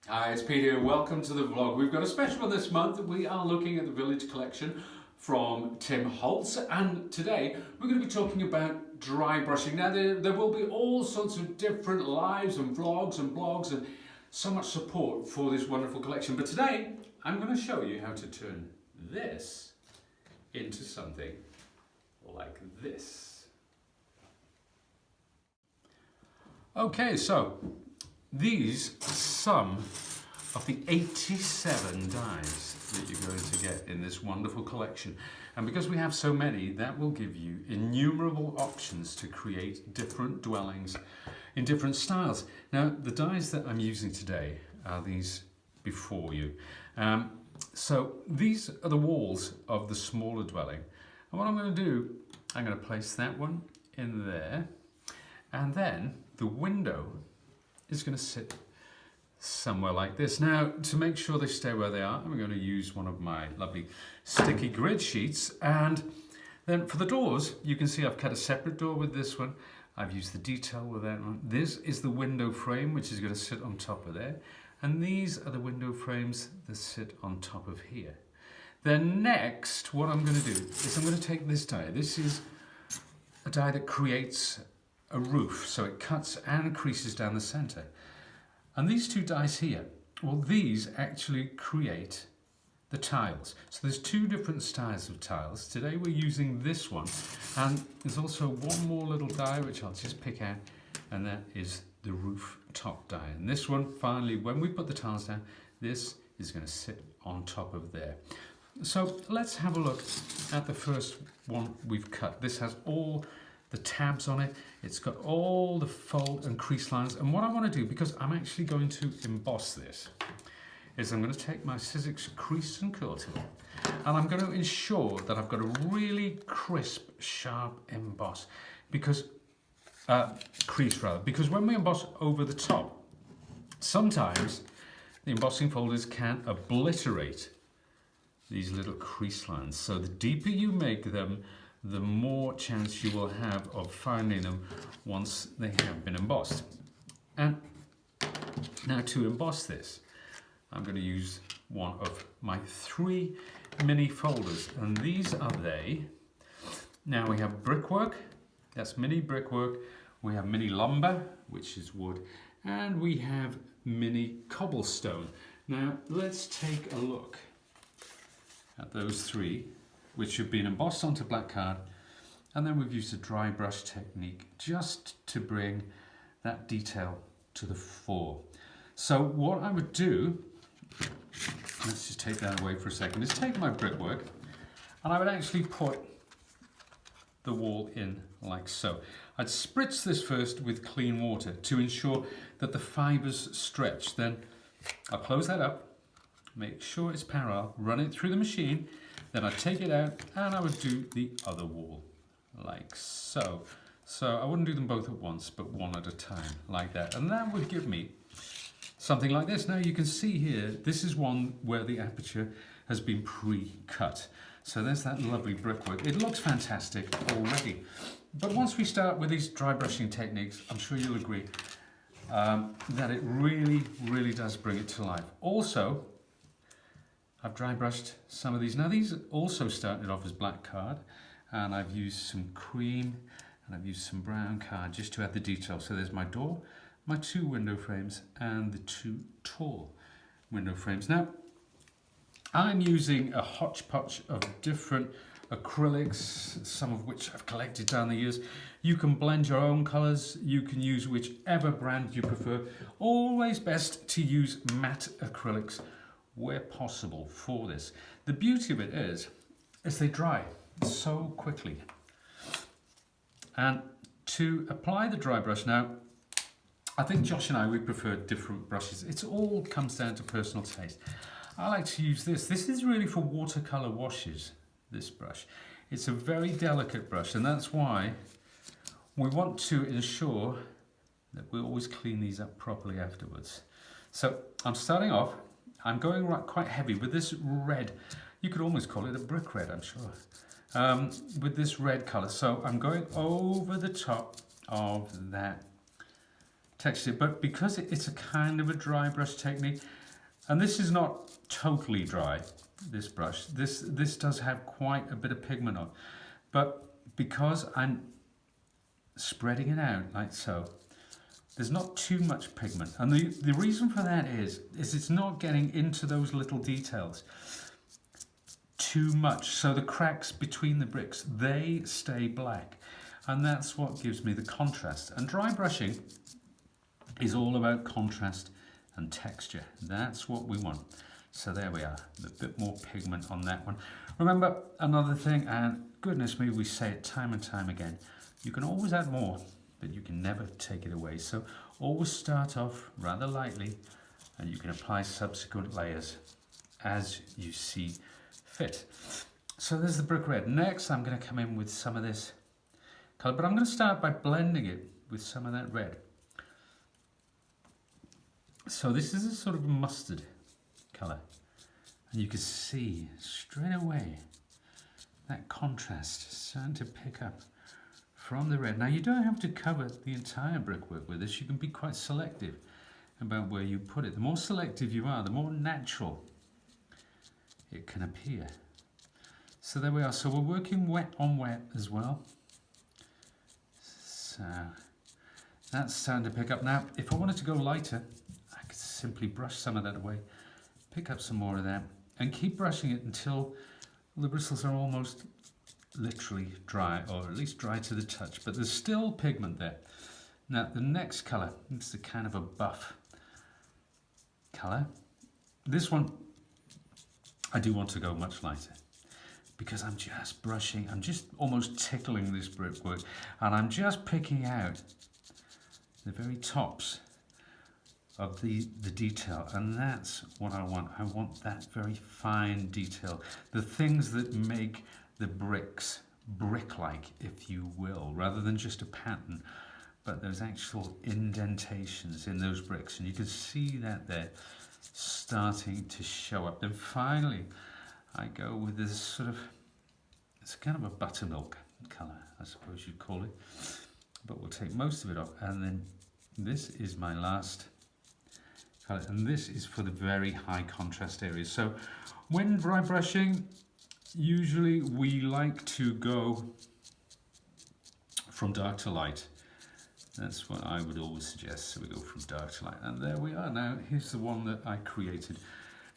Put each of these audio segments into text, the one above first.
Hi, it's Peter. Welcome to the vlog. We've got a special one this month. We are looking at the Village Collection from Tim Holtz, and today we're going to be talking about dry brushing. Now there will be all sorts of different lives and vlogs and blogs and so much support for this wonderful collection, but today I'm going to show you how to turn this into something like this. Okay, so these are some of the 87 dies that you're going to get in this wonderful collection. And because we have so many, that will give you innumerable options to create different dwellings in different styles. Now, the dies that I'm using today are these before you. So these are the walls of the smaller dwelling. And what I'm going to do, I'm going to place that one in there. And then the window is going to sit somewhere like this. Now, to make sure they stay where they are, I'm going to use one of my lovely sticky grid sheets. And then for the doors, you can see I've cut a separate door with this one. I've used the detail with that one. This is the window frame, which is going to sit on top of there. And these are the window frames that sit on top of here. Then next, what I'm going to do is I'm going to take this die. This is a die that creates a roof, so it cuts and creases down the center. And these two dies here, well, these actually create the tiles. So there's two different styles of tiles. Today we're using this one, and there's also one more little die which I'll just pick out, and that is the roof top die. And this one, finally, when we put the tiles down, this is going to sit on top of there. So let's have a look at the first one we've cut. This has all the tabs on it. It's got all the fold and crease lines. And what I want to do, because I'm actually going to emboss this, is I'm going to take my Sizzix crease and curl tool, and I'm going to ensure that I've got a really crisp, sharp emboss, because crease rather, because when we emboss over the top, sometimes the embossing folders can obliterate these little crease lines. So the deeper you make them, the more chance you will have of finding them once they have been embossed. And now to emboss this, I'm going to use one of my 3 mini folders, and these are they. Now we have brickwork, that's mini brickwork, we have mini lumber, which is wood, and we have mini cobblestone. Now let's take a look at those 3, which have been embossed onto black card, and then we've used a dry brush technique just to bring that detail to the fore. So what I would do, let's just take that away for a second, is take my brickwork and I would actually put the wall in like so. I'd spritz this first with clean water to ensure that the fibers stretch. Then I'll close that up, make sure it's parallel, run it through the machine. Then I take it out and I would do the other wall like so. So I wouldn't do them both at once, but one at a time like that. And that would give me something like this. Now you can see here, this is one where the aperture has been pre-cut. So there's that lovely brickwork. It looks fantastic already. But once we start with these dry brushing techniques, I'm sure you'll agree that it really, really does bring it to life. Also, I've dry brushed some of these. Now these also started off as black card, and I've used some cream and I've used some brown card just to add the detail. So there's my door, my 2 window frames, and the 2 tall window frames. Now I'm using a hodgepodge of different acrylics, some of which I've collected down the years. You can blend your own colors, you can use whichever brand you prefer. Always best to use matte acrylics where possible for this. The beauty of it is they dry so quickly. And to apply the dry brush, now I think Josh and I, we prefer different brushes. It all comes down to personal taste. I like to use this. This is really for watercolor washes, this brush. It's a very delicate brush, and that's why we want to ensure that we always clean these up properly afterwards. So I'm starting off, I'm going quite heavy with this red. You could almost call it a brick red, I'm sure. With this red color. So I'm going over the top of that texture, but because it's a kind of a dry brush technique, and this is not totally dry, this brush, this does have quite a bit of pigment on, but because I'm spreading it out like so, there's not too much pigment, and the reason for that is it's not getting into those little details too much, so the cracks between the bricks, they stay black, and that's what gives me the contrast. And dry brushing is all about contrast and texture. That's what we want. So there we are, a bit more pigment on that one. Remember, another thing, and goodness me, we say it time and time again, you can always add more, but you can never take it away. So always start off rather lightly, and you can apply subsequent layers as you see fit. So there's the brick red. Next, I'm going to come in with some of this colour, but I'm going to start by blending it with some of that red. So this is a sort of mustard colour, and you can see straight away that contrast starting to pick up from the red. Now you don't have to cover the entire brickwork with this, you can be quite selective about where you put it. The more selective you are, the more natural it can appear. So there we are, so we're working wet on wet as well. So that's starting to pick up. Now if I wanted to go lighter, simply brush some of that away, pick up some more of that, and keep brushing it until the bristles are almost literally dry, or at least dry to the touch, but there's still pigment there. Now the next colour, it's a kind of a buff colour. This one, I do want to go much lighter, because I'm just brushing, I'm just almost tickling this brickwork, and I'm just picking out the very tops of the detail, and that's what I want. I want that very fine detail, the things that make the bricks brick-like, if you will, rather than just a pattern, but there's actual indentations in those bricks, and you can see that they're starting to show up. Then finally I go with this sort of, it's kind of a buttermilk colour, I suppose you'd call it, but we'll take most of it off, and then this is my last colour, and this is for the very high contrast areas. So when dry brushing, usually we like to go from dark to light. That's what I would always suggest. So we go from dark to light, and there we are. Now here's the one that I created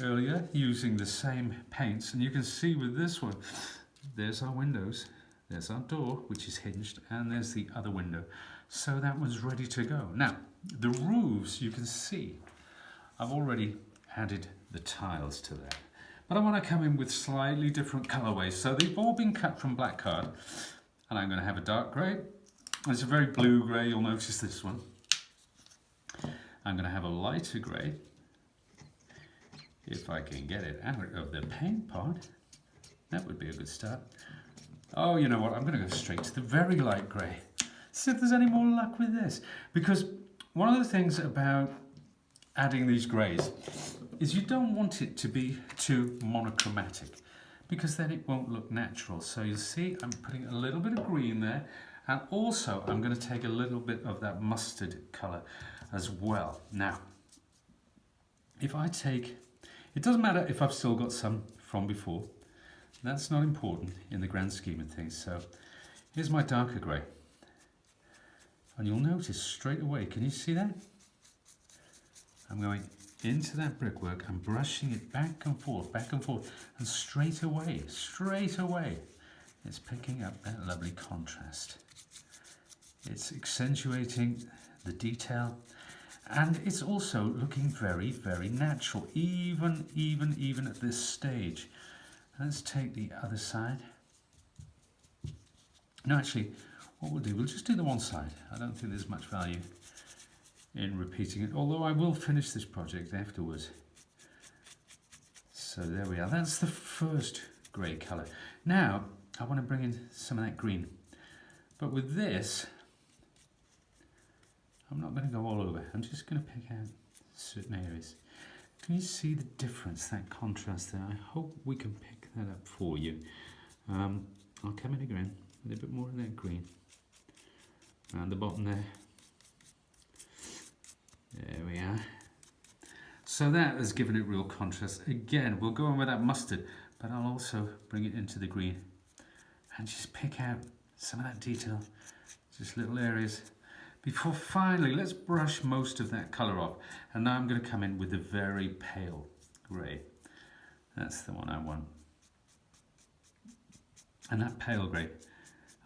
earlier using the same paints, and you can see with this one, there's our windows, there's our door which is hinged, and there's the other window. So that one's ready to go. Now the roofs, you can see I've already added the tiles to that, but I want to come in with slightly different colorways. So they've all been cut from black card, and I'm going to have a dark grey. It's a very blue grey, you'll notice this one. I'm going to have a lighter grey, if I can get it out of the paint pot. That would be a good start. Oh, you know what, I'm going to go straight to the very light grey. See if there's any more luck with this, because one of the things about adding these greys is you don't want it to be too monochromatic, because then it won't look natural. So you see I'm putting a little bit of green there, and also I'm going to take a little bit of that mustard colour as well. Now if I take, it doesn't matter if I've still got some from before, that's not important in the grand scheme of things. So here's my darker grey, and you'll notice straight away, can you see that? I'm going into that brickwork, I'm brushing it back and forth, and straight away, it's picking up that lovely contrast. It's accentuating the detail, and it's also looking very, very natural, even at this stage. Let's take the other side. No, actually, what we'll do, we'll just do the one side. I don't think there's much value in repeating it, although I will finish this project afterwards. So there we are, that's the first grey colour. Now I want to bring in some of that green, but with this I'm not going to go all over, I'm just going to pick out certain areas. Can you see the difference, that contrast there? I hope we can pick that up for you. I'll come in again with a bit more of that green around the bottom there. There we are. So that has given it real contrast. Again, we'll go in with that mustard, but I'll also bring it into the green and just pick out some of that detail, just little areas. Before finally, let's brush most of that colour off. And now I'm going to come in with a very pale grey. That's the one I want. And that pale grey,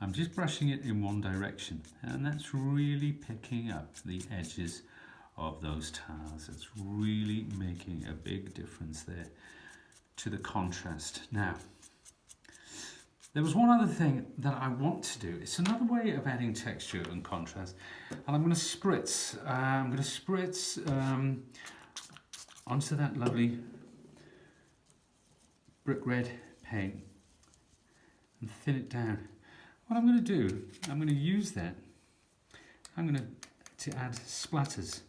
I'm just brushing it in one direction. And that's really picking up the edges of those tiles. It's really making a big difference there to the contrast. Now, there was one other thing that I want to do. It's another way of adding texture and contrast. And I'm going to spritz. Onto that lovely brick red paint and thin it down. What I'm going to do, I'm going to use that. I'm going to add splatters.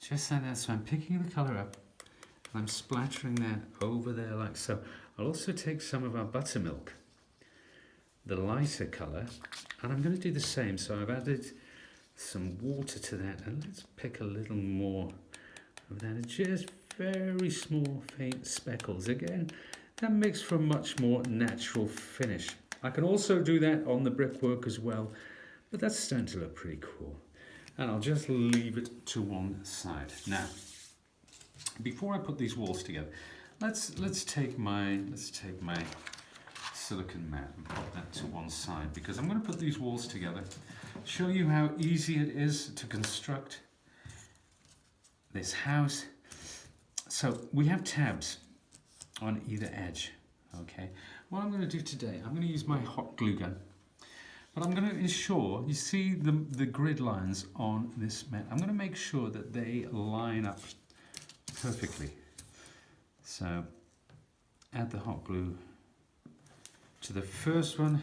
Just like that. So I'm picking the colour up and I'm splattering that over there like so. I'll also take some of our buttermilk, the lighter colour, and I'm going to do the same. So I've added some water to that, and let's pick a little more of that. Just very small, faint speckles. Again, that makes for a much more natural finish. I can also do that on the brickwork as well, but that's starting to look pretty cool. And I'll just leave it to one side. Now, before I put these walls together, let's take my silicone mat and put that to one side, because I'm going to put these walls together, show you how easy it is to construct this house. So we have tabs on either edge. Okay, what I'm going to do today, I'm going to use my hot glue gun, but I'm going to ensure, you see the grid lines on this mat, I'm going to make sure that they line up perfectly. So add the hot glue to the first one,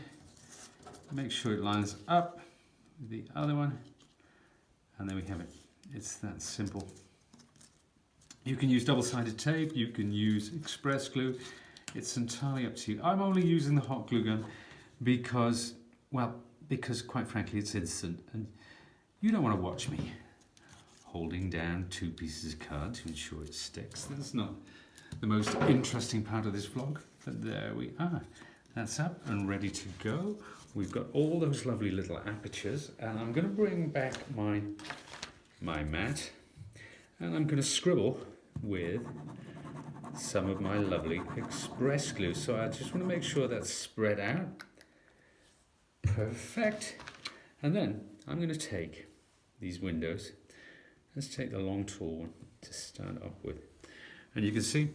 make sure it lines up with the other one, and there we have it. It's that simple. You can use double-sided tape, you can use express glue, it's entirely up to you. I'm only using the hot glue gun because quite frankly it's instant, and you don't want to watch me holding down 2 pieces of card to ensure it sticks. That's not the most interesting part of this vlog, but there we are. That's up and ready to go. We've got all those lovely little apertures, and I'm going to bring back my mat, and I'm going to scribble with some of my lovely express glue. So I just want to make sure that's spread out. Perfect. And then I'm going to take these windows. Let's take the long tall one to start off with. And you can see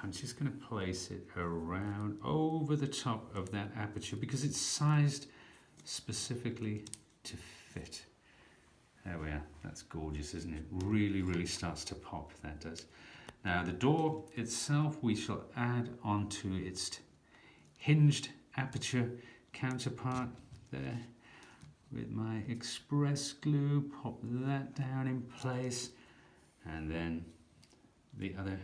I'm just going to place it around over the top of that aperture because it's sized specifically to fit. There we are. That's gorgeous, isn't it? Really, really starts to pop, that does. Now the door itself, we shall add onto its hinged aperture counterpart there with my express glue. Pop that down in place, and then the other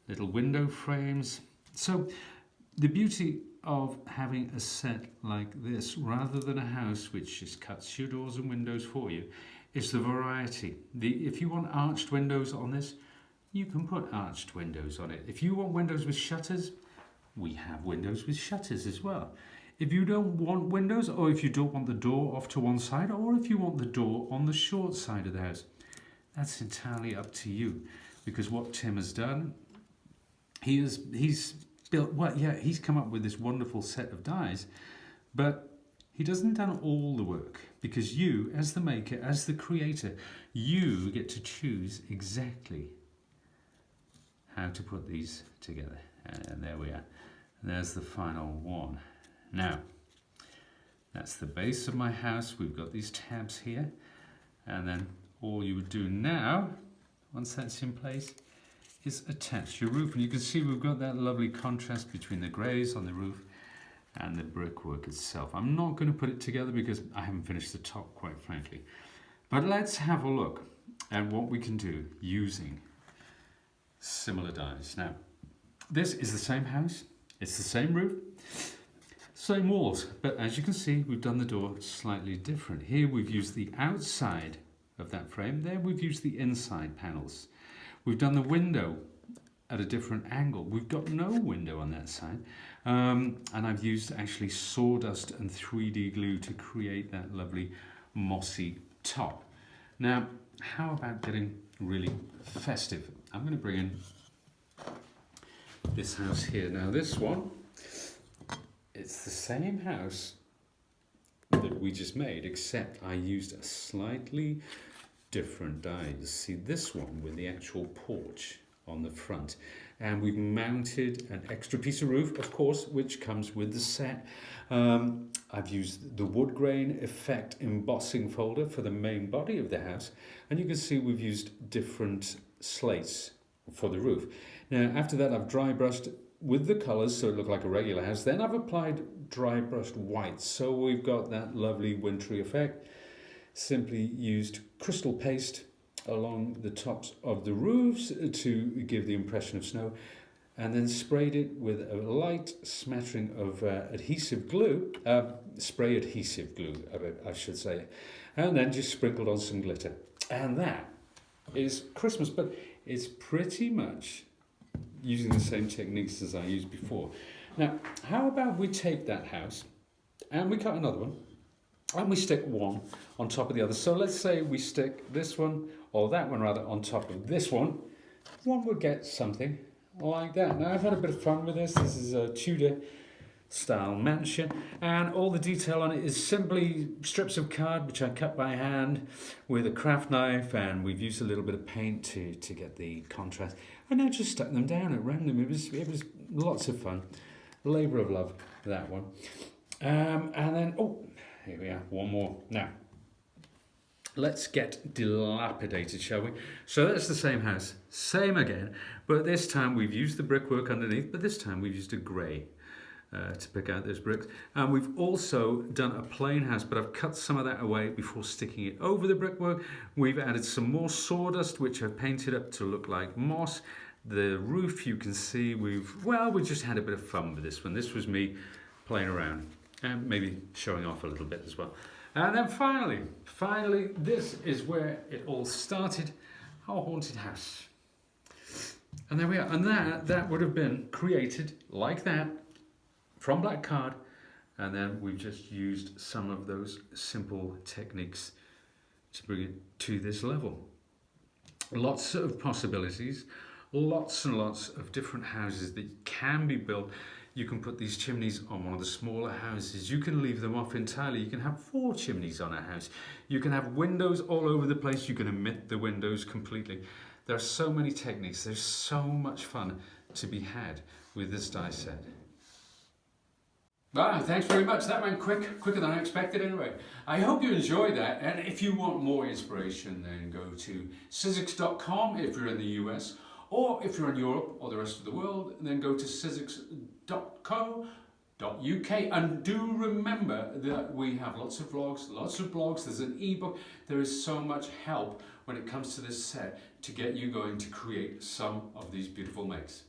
little window frames. So the beauty of having a set like this rather than a house which just cuts your doors and windows for you is the variety. If you want arched windows on this, you can put arched windows on it. If you want windows with shutters, we have windows with shutters as well. If you don't want windows, or if you don't want the door off to one side, or if you want the door on the short side of the house, that's entirely up to you. Because what Tim has done, he's built, well, yeah, he's come up with this wonderful set of dies, but he doesn't done all the work, because you, as the maker, as the creator, you get to choose exactly how to put these together. And there we are. And there's the final one. Now, that's the base of my house. We've got these tabs here, and then all you would do now, once that's in place, is attach your roof. And you can see we've got that lovely contrast between the greys on the roof and the brickwork itself. I'm not going to put it together because I haven't finished the top, quite frankly. But let's have a look at what we can do using similar dies. Now, this is the same house, it's the same roof, same walls, but as you can see, we've done the door slightly different. Here we've used the outside of that frame. There we've used the inside panels. We've done the window at a different angle. We've got no window on that side. And I've used actually sawdust and 3D glue to create that lovely mossy top. Now, how about getting really festive? I'm going to bring in this house here. Now this one, it's the same house that we just made, except I used a slightly different dies. See this one with the actual porch on the front, and we've mounted an extra piece of roof, of course, which comes with the set. I've used the wood grain effect embossing folder for the main body of the house, and you can see we've used different slates for the roof. Now after that I've dry brushed with the colours so it looked like a regular house. Then I've applied dry brushed white, so we've got that lovely wintry effect. Simply used crystal paste along the tops of the roofs to give the impression of snow, and then sprayed it with a light smattering of adhesive glue, spray adhesive glue I should say, and then just sprinkled on some glitter. And that is Christmas, but it's pretty much using the same techniques as I used before. Now, how about we take that house and we cut another one and we stick one on top of the other. So let's say we stick this one, or that one rather, on top of this one. One would get something like that. Now I've had a bit of fun with this. This is a Tudor style mansion, and all the detail on it is simply strips of card which I cut by hand with a craft knife, and we've used a little bit of paint to get the contrast, and I just stuck them down at random. It was lots of fun. Labour of love, that one. And then, oh, here we are, one more. Now, let's get dilapidated, shall we? So that's the same house, same again, but this time we've used the brickwork underneath, but this time we've used a grey to pick out those bricks. And we've also done a plain house, but I've cut some of that away before sticking it over the brickwork. We've added some more sawdust, which I've painted up to look like moss. The roof, you can see, we just had a bit of fun with this one. This was me playing around and maybe showing off a little bit as well. And then finally, this is where it all started, our haunted house. And there we are. And that would have been created like that from black card. And then we've just used some of those simple techniques to bring it to this level. Lots of possibilities, lots and lots of different houses that can be built. You can put these chimneys on one of the smaller houses. You can leave them off entirely. You can have 4 chimneys on a house. You can have windows all over the place. You can omit the windows completely. There are so many techniques. There's so much fun to be had with this die set. Wow, thanks very much. That went quicker than I expected anyway. I hope you enjoyed that. And if you want more inspiration, then go to Sizzix.com if you're in the US. Or if you're in Europe or the rest of the world, then go to Sizzix.co.uk. And do remember that we have lots of vlogs, lots of blogs, there's an ebook. There is so much help when it comes to this set to get you going to create some of these beautiful makes.